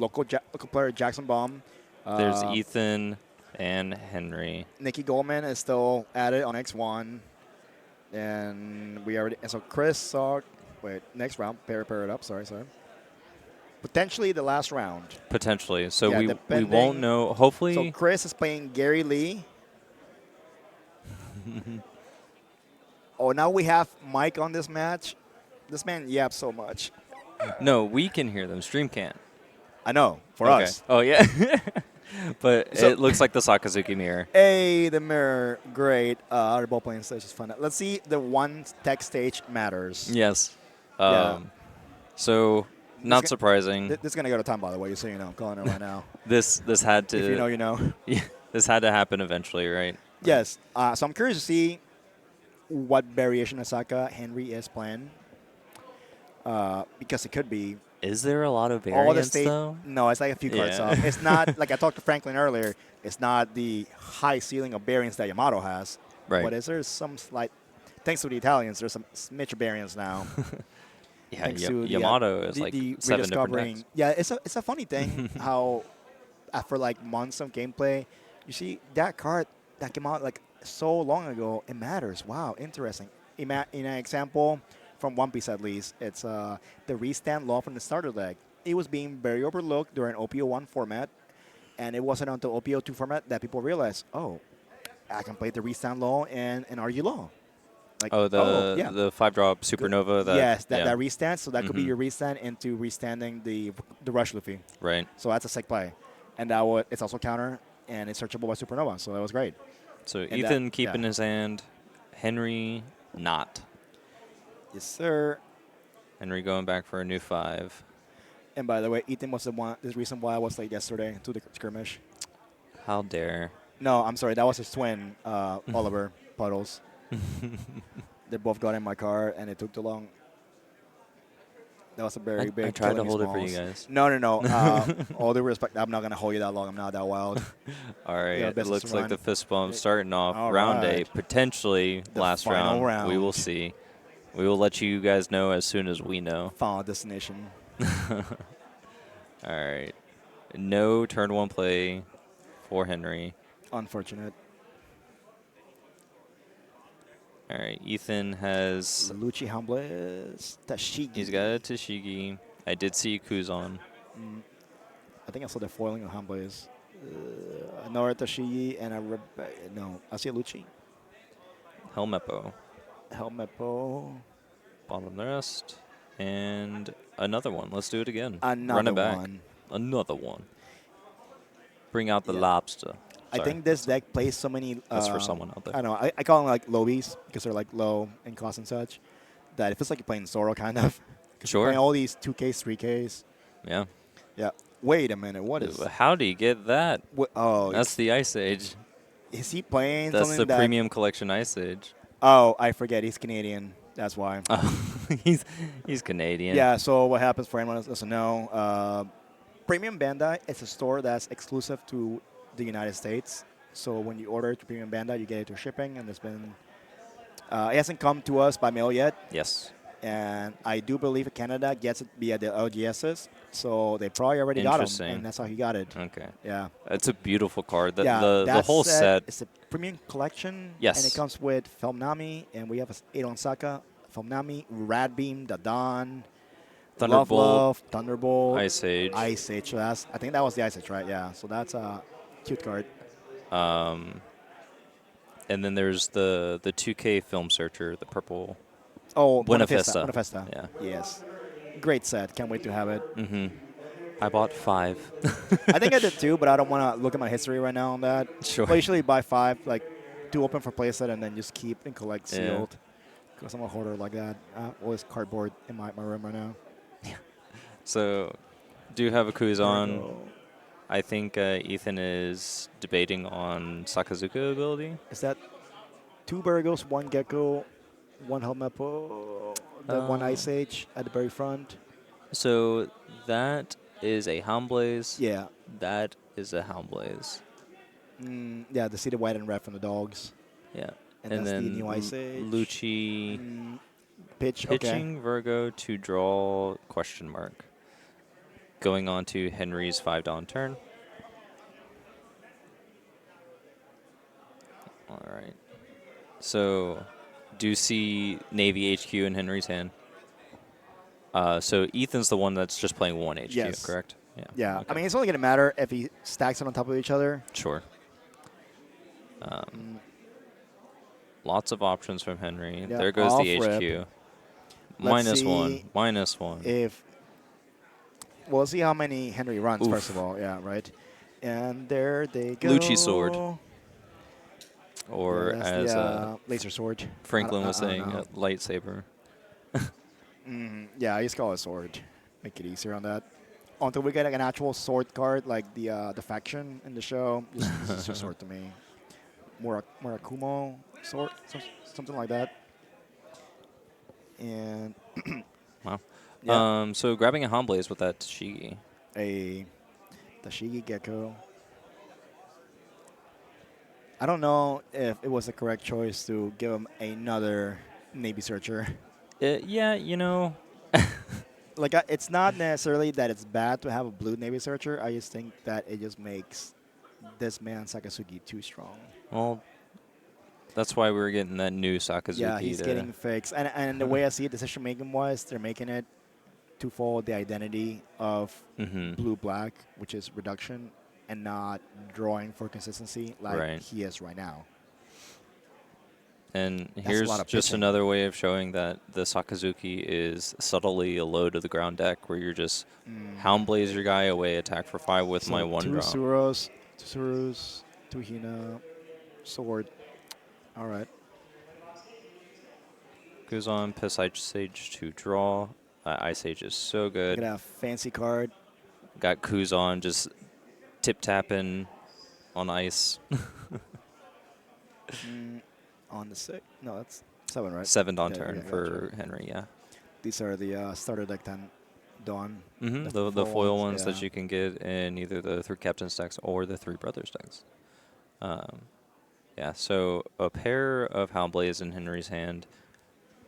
local player Jackson Baum. There's Ethan and Henry. Nicky Goldman is still at it on X1. And so Chris saw, next round, pair it up, sorry. Potentially the last round. Potentially. So Yeah, we won't know. Hopefully. So Chris is playing Gary Lee. Oh, now we have Mike on this match. This man yaps so much. No, we can hear them. Stream can't. I know, for us. Oh, yeah. But So- it looks like the Sakazuki mirror. Hey, the mirror, great. Our ball playing stage is fun. Let's see the one tech stage matters. Yes. Yeah. So, not surprising. This is going to go to time, by the way, just so you know. I'm calling it right now. This had to. If you know, you know. Yeah, this had to happen eventually, right? Yes. So I'm curious to see what variation of Saka Henry is playing. Because it could be Is there a lot of all the variants state. though? No, it's like a few cards off. It's not like I talked to Franklin earlier. It's not the high ceiling of variants that Yamato has. Right. But there's some slight, thanks to the Italians, there's some smidge variants now. Yeah, Thanks to Yamato is like the 7 different rediscovering. decks. Yeah, it's a funny thing how after like months of gameplay, you see that card that came out like so long ago. It matters. Wow, interesting. In an example from One Piece at least, it's the restand law from the starter deck. It was being very overlooked during OPO1 format, and it wasn't until OPO2 format that people realized, oh, I can play the restand law and RU law. Like, the 5-drop supernova. That restand. So that could be your restand into restanding the Rush Luffy. Right. So that's a sick play, and it's also counter and it's searchable by supernova. So that was great. So And Ethan keeping his hand, Henry not. Yes, sir. Henry going back for a new 5. And by the way, Ethan was the reason why I was late yesterday to the skirmish. How dare? No, I'm sorry. That was his twin, Oliver Puddles. They both got in my car, and it took too long. That was a very big. I tried to hold it for smalls. you guys. No. All due respect, I'm not gonna hold you that long. I'm not that wild. All right. Yeah, It business looks run. like the fist bump starting off All round right. 8, potentially The last final round. We will round. see. We will let you guys know as soon as we know. Final destination. All right. No turn 1 play for Henry. Unfortunate. All right. Ethan has. Lucci Humbles. Tashigi. He's got a Tashigi. I did see Kuzan. I think I saw the foiling of Humbles. Nora Tashigi and I see a Lucci. Helmeppo. Helmepo. Bottom the rest. And another one. Let's do it again. Another Run it back. one. Another one. Bring out the Yeah. lobster. I Sorry. think this deck plays so many. That's for someone out there. I don't know. I call them like lowies because they're like low in cost and such. That it feels like you're playing Zoro kind of. 'Cause you're Sure. playing all these 2Ks, 3Ks. Yeah. Yeah. Wait a minute. What is? How do you get that? Oh, That's the Ice Age. is he playing That's something the that? premium collection Ice Age. Oh, I forget. He's Canadian. That's why. Oh, he's Canadian. Yeah. So what happens for anyone that doesn't know? Premium Bandai is a store that's exclusive to the United States. So when you order to Premium Bandai, you get it through shipping, and it's been. It hasn't come to us by mail yet, Yes. and I do believe Canada gets it via the LGSs. So they probably already got them, Interesting. and that's how he got it. Okay. Yeah. It's a beautiful card. The that whole set. It's a premium collection. Yes. And it comes with Felnami, and we have 8 on Saka, Felnami, Radbeam, Dadan, Love, Thunderbolt, Ice Age. Ice Age. So I think that was the Ice Age, right? Yeah. So that's a cute card. And then there's the 2K film searcher, the purple. Oh, Buena Vista. Vista. Yeah. Yes. Great set. Can't wait to have it. Mm-hmm. I bought 5. I think I did too, but I don't want to look at my history right now on that. Sure. But I usually buy 5, like 2 open for playset, and then just keep and collect sealed. Because I'm a hoarder like that. All this cardboard in my room right now. So, do you have a quiz on? Virgo. I think Ethan is debating on Sakazuki ability. Is that 2 Virgos, 1 Gecko, 1 Helmepo, then 1 Ice Age at the very front? So that is a Houndblaze. Yeah. That is a Houndblaze. Yeah, the seeded white and red from the dogs. Yeah. And And that's then the new Ice Age. Lucci Pitch, pitching Virgo to draw question mark. Going on to Henry's 5 Dawn turn. All right. So, do you see Navy HQ in Henry's hand? So Ethan's the one that's just playing 1 HQ, Yes. correct? Yeah. Yeah. I Okay. mean, it's only going to matter if he stacks it on top of each other. Sure. Lots of options from Henry. Yeah. There goes Off the rip. HQ. Let's -1. see -1. if we'll see how many Henry runs Oof. first of all. Yeah. Right. And there they go. Lucci sword. Yeah, Or that's as the laser sword. Franklin was I don't saying, know. a lightsaber. Yeah, I just call it sword. Make it easier on that. Until we get like, an actual sword card, like the faction in the show, this is just sword to me. Murakumo sword, something like that. And Wow. yeah, So grabbing a Hanblaze with that Shigi. a Tashigi Gecko. I don't know if it was the correct choice to give him another Navy Searcher. Yeah, you know, Like, it's not necessarily that it's bad to have a blue Navy Searcher. I just think that it just makes this man Sakazuki too strong. well, that's why we were getting that new Sakazuki. Yeah, he's getting fixed. And the way I see it, decision making wise, they're making it to follow the identity of blue black, which is reduction, and not drawing for consistency like he is right now. And That's a here's lot of just pitching. another way of showing that the Sakazuki is subtly a low to the ground deck where you're just Houndblaze your guy away, attack for 5 with So my 1 two drop. Surus, two Hina, sword. All right. Kuzan, Piss Ice Sage to draw. Ice Sage is so Look good. at that fancy card. Got Kuzan just tip-tapping on ice. On the 6. No, that's 7, right? 7 Dawn Yeah, turn yeah, for gotcha. Henry, yeah. These are the starter deck 10 Dawn. The foil ones that yeah. you can get in either the 3 Captains decks or the 3 Brothers decks. Yeah, so a pair of Houndblaze in Henry's hand,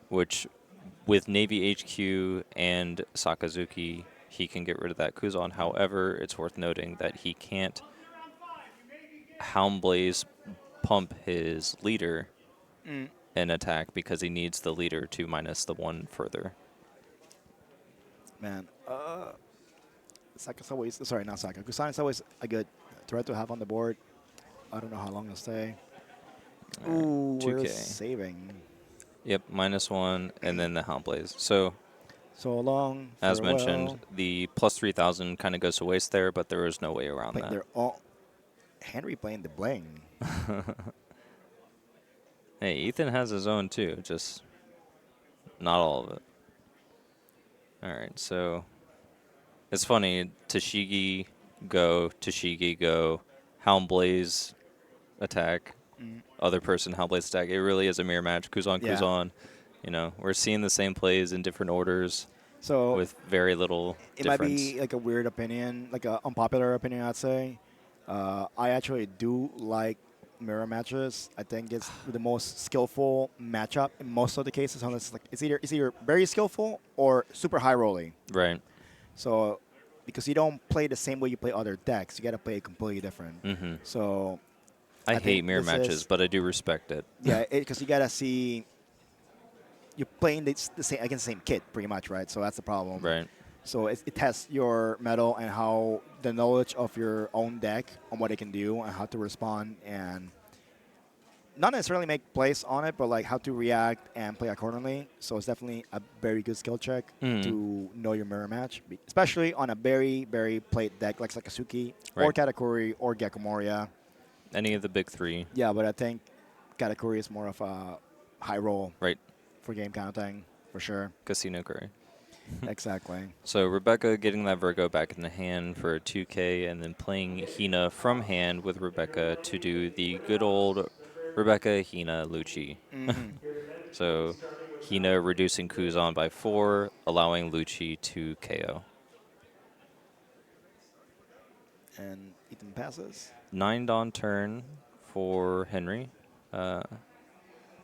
which with Navy HQ and Sakazuki, he can get rid of that Kuzan. However, it's worth noting that he can't Houndblaze pump his leader in attack because he needs the leader to minus the 1 further. Man, Saka's always, sorry, not Saka. Kusan is always a good threat to have on the board. I don't know how long it'll stay. Ooh, 2K. we're saving. Yep, -1, and then the Houndblaze. So, So long, as farewell. mentioned, the plus 3,000 kind of goes to waste there, but there is no way around Like that. they're all Henry playing the bling. Hey, Ethan has his own too, just not all of it. All right, so it's funny. Tashigi go, Houndblaze attack, other person Houndblaze attack. It really is a mirror match. Kuzan, Yeah. Kuzan. You know, we're seeing the same plays in different orders So with very little it difference. might be like a weird opinion, like an unpopular opinion, I'd say. I actually do like mirror matches. I think it's the most skillful matchup in most of the cases. Unless like it's either very skillful or super high rolling. Right. So because you don't play the same way you play other decks, you got to play it completely different. So I think hate mirror this matches, is- but I do respect it. yeah, because you got to see you're playing the same against the same kit pretty much, right? So that's the problem. Right. So it tests your metal and how the knowledge of your own deck on what it can do and how to respond and not necessarily make plays on it, but like how to react and play accordingly. So it's definitely a very good skill check to know your mirror match, especially on a very, very played deck like Sakazuki or Right. Katakuri or Gecko-Moria. Any of the big 3. Yeah, but I think Katakuri is more of a high roll Right. for game kind of thing, for sure. Casino Curry. Exactly. So Rebecca getting that Virgo back in the hand for a 2K, and then playing Hina from hand with Rebecca to do the good old Rebecca, Hina, Lucci. So Hina reducing Kuzan by 4, allowing Lucci to KO. And Ethan passes. 9 Dawn turn for Henry.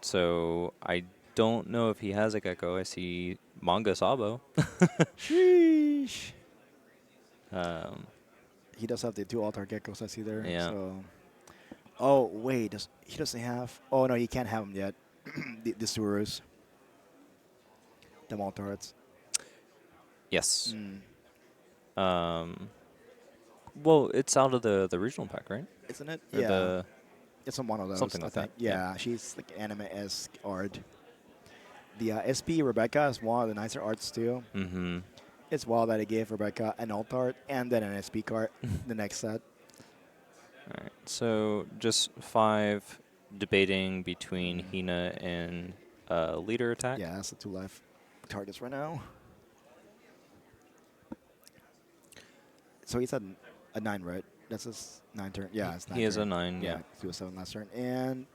So I don't know if he has a Gecko. I see Manga Sabo. Sheesh. Um, He does have the 2 altar geckos I see there. yeah. So, oh wait, he doesn't have? Oh no, he can't have them yet. The Surus, the Maltards. Yes. Mm. Um, well, it's out of the regional pack, right? Isn't it? Or Yeah, the it's on one of those. something I like that. think. Yeah. Yeah, she's like anime-esque art. The SP Rebecca is one of the nicer arts too. Mm-hmm. It's wild that they gave Rebecca an alt art and then an SP card the next set. All right. So just 5 debating between Mm. Hina and leader attack. Yeah, that's the 2 life targets right now. So he's at a 9, right? That's his 9 turn. Yeah, it's 9 He has a turn. 9. Yeah, Yeah. he was 7 last turn. And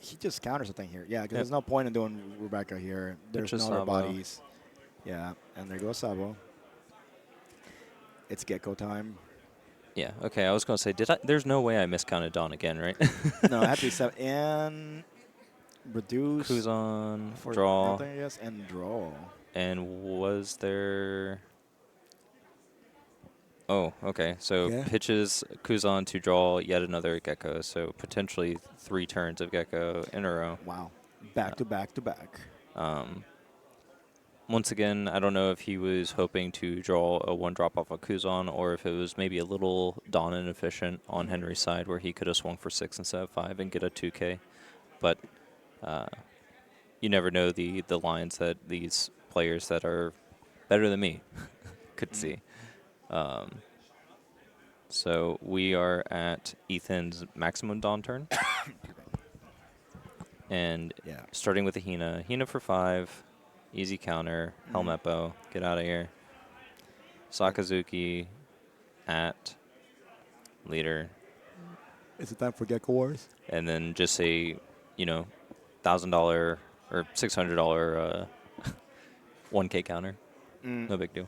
he just counters the thing here. Yeah, because Yep. there's no point in doing Rebecca here. It's There's no just other Sabo. bodies. Yeah, and there goes Sabo. It's Gecko time. Yeah. Okay. I was gonna say, did I? There's no way I miscounted Dawn again, right? No, it had to be 7. And reduce Kuzan, for draw, nothing, I guess, and draw. and was there? Oh, okay. So Yeah. pitches Kuzan to draw yet another Gecko. So potentially 3 turns of Gecko in a row. Wow. Back to back to back. Um, Once again, I don't know if he was hoping to draw a 1-drop off of Kuzan or if it was maybe a little Dawn inefficient on Henry's side where he could have swung for 6 instead of 5 and get a 2K. But uh, you never know the lines that these players that are better than me could see. Um, so we are at Ethan's maximum Dawn turn. And Yeah. starting with the Hina. Hina for 5. Easy counter. Helmet bow. Get out of here. Sakazuki at leader. Is it time for Gecko Wars? And then just say, $1,000 or $600 1K counter. Mm. No big deal.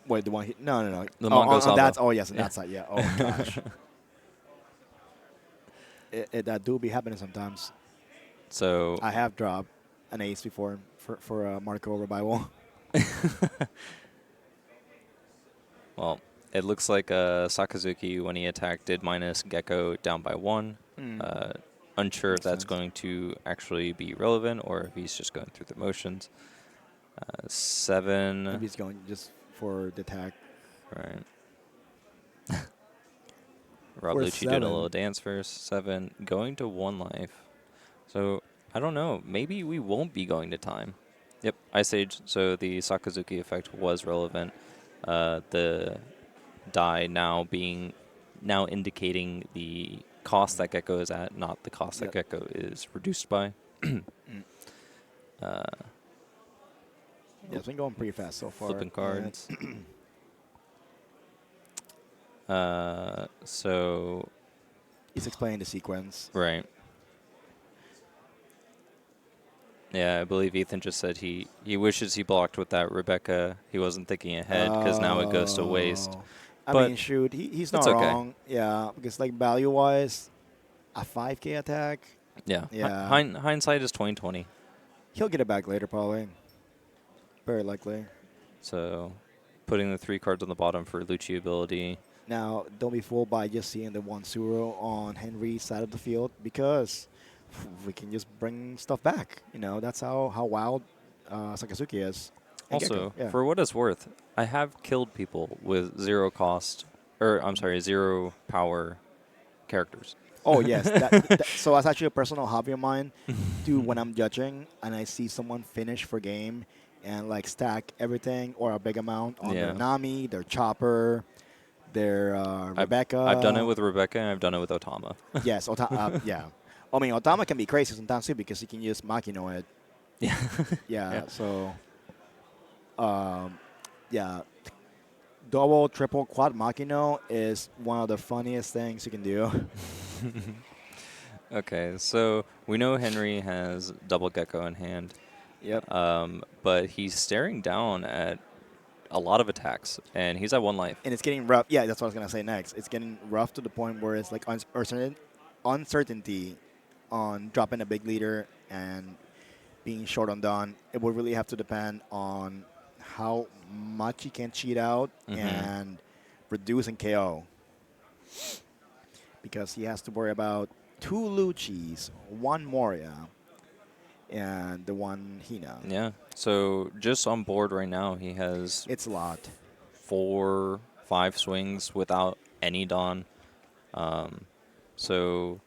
Wait, the one he, no, no, no. The Oh, Mongo on Sabo. that, oh, yes, on Yeah. that side, yeah. Oh, my gosh. That do be happening sometimes. So I have dropped an ace before for Marco Revival. well, it looks like Sakazuki, when he attacked, did minus Gecko down by 1. Unsure if Makes that's sense. going to actually be relevant or if he's just going through the motions. 7. Maybe he's going just for the attack. Right. Rob For Lucci did a 7. little dance first. 7. Going to 1 life. So, I don't know. Maybe we won't be going to time. Yep, Ice Age. So, the Sakazuki effect was relevant. The die now indicating the cost that Gecko is at, not the cost that Yep. Gecko is reduced by. Yeah, it's been going pretty fast so far. Flipping cards. So, He's explaining the sequence. right. Yeah, I believe Ethan just said he wishes he blocked with that Rebecca. He wasn't thinking ahead because now it goes to waste. Oh. I But mean, shoot, he's not it's okay. wrong. Yeah, because like value-wise, a 5K attack, Yeah. Yeah. Hindsight is 20/20. he'll get it back later probably. Very likely. So, putting the 3 cards on the bottom for Lucci ability. Now, don't be fooled by just seeing the 1 Suro on Henry's side of the field because we can just bring stuff back. That's how wild Sakazuki is. And Also, Gecko, yeah. for what it's worth, I have killed people with 0 cost, or I'm sorry, 0 power characters. Oh, yes. So that's actually a personal hobby of mine. Dude, when I'm judging and I see someone finish for game and like stack everything or a big amount on their Yeah. Nami, their Chopper, their Rebecca. I've done it with Rebecca and I've done it with Otama. Yes, yeah. I mean, Otama can be crazy sometimes too because he can use Makino it. Yeah. Yeah, Yeah. so, yeah. Double, triple, quad Makino is one of the funniest things you can do. Okay, so we know Henry has double Gecko in hand. Yep. But he's staring down at a lot of attacks, and he's at 1 life. And it's getting rough. Yeah, that's what I was going to say next. It's getting rough to the point where it's like uncertainty on dropping a big leader and being short on Dawn. It would really have to depend on how much he can cheat out and reduce and KO. Because he has to worry about 2 Luchis, 1 Moria, and the 1 Hina. Yeah. So just on board right now, he has It's a lot. 4, 5 swings without any Dawn. So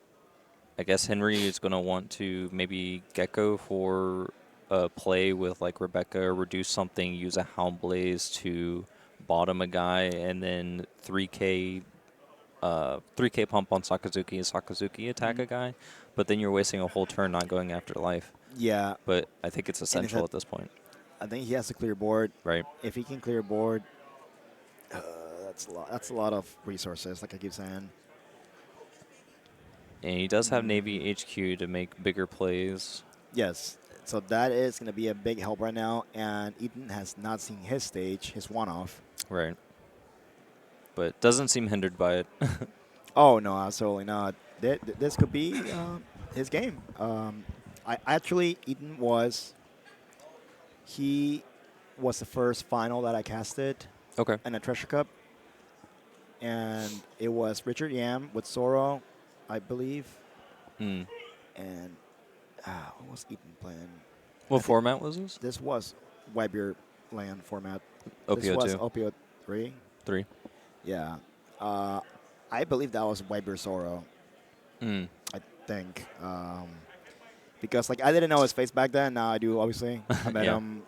I guess Henry is going to want to maybe Gecko for a play with like Rebecca, or reduce something, use a Hound Blaze to bottom a guy, and then 3K pump on Sakazuki and Sakazuki attack a guy. But then you're wasting a whole turn not going after life. Yeah. But I think it's essential at this point. I think he has to clear board. Right. If he can clear board, that's a lot. That's a lot of resources, like I keep saying. And he does have Navy HQ to make bigger plays. Yes. So that is going to be a big help right now. And Ethan has not seen his stage, his one-off. Right. But doesn't seem hindered by it. Oh, no, absolutely not. This could be his game. Ethan was... He was the first final that I casted Okay. in a Treasure Cup. And it was Richard Yam with Zoro, I believe. And what was Ethan playing? What format was this? This was Weber Land format. Opio This was 2. Opio 3. 3. Yeah. I believe that was Weber Zoro, I think. Because like I didn't know his face back then. Now I do, obviously. I met him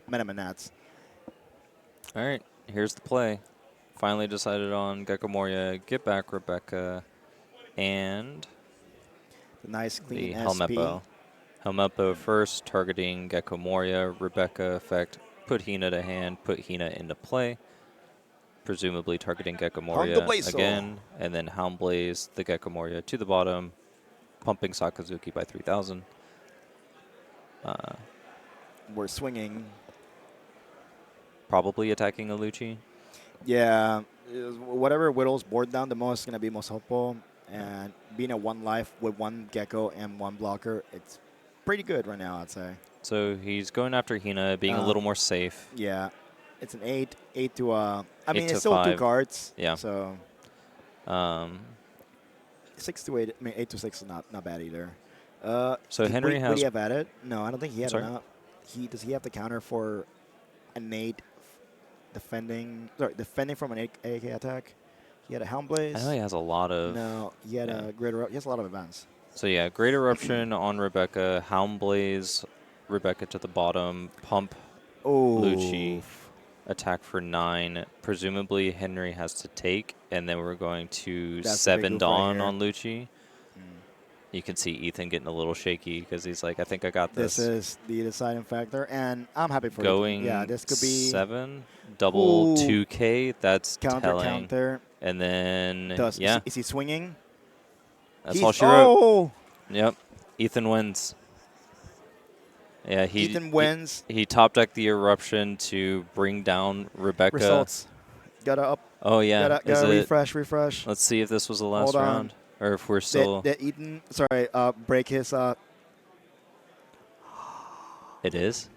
met him in Nats. All right. Here's the play. Finally decided on Gecko Moria, get back Rebecca, and The nice clean the SP. Helmet Bow. Helmet Bow first, targeting Gecko Moria, Rebecca effect, put Hina to hand, put Hina into play. Presumably targeting Gecko Moria again, and then Hound Blaze the Gecko Moria to the bottom, pumping Sakazuki by 3,000. We're swinging. Probably attacking a Lucci. Yeah, whatever whittles board down the most is going to be most helpful. And being at 1 life with 1 Gecko and 1 blocker, it's pretty good right now, I'd say. So he's going after Hina, being a little more safe. Yeah, it's an 8 to I mean, to it's still 2 5. cards. Yeah. So 6 to 8. I mean, 8 to 6 is not bad either. So Henry has. Would he have added? No, I don't think he had Sorry? enough. Does he have the counter for an 8 defending? Sorry, defending from an 8 AK attack. He had a Helm Blaze. I know he has a lot of. No, he had a greater. He has a lot of events. So yeah, Great Eruption on Rebecca, Hound Blaze, Rebecca to the bottom, pump Lucci, attack for 9. Presumably Henry has to take, and then we're going to That's 7 Dawn right on Lucci. You can see Ethan getting a little shaky because he's like, I think I got this. This is the deciding factor, and I'm happy for Going Ethan. Yeah, this could be 7, double 2K, that's counter. telling. And then, yeah. Is he swinging? That's all she wrote. Oh! Yep. Ethan wins. Yeah, Ethan wins. He top decked the Eruption to bring down Rebecca. Results. Gotta up. Oh, yeah. Gotta refresh. Let's see if this was the last Hold on. round. Or if we're still. Did Ethan, break his... It is?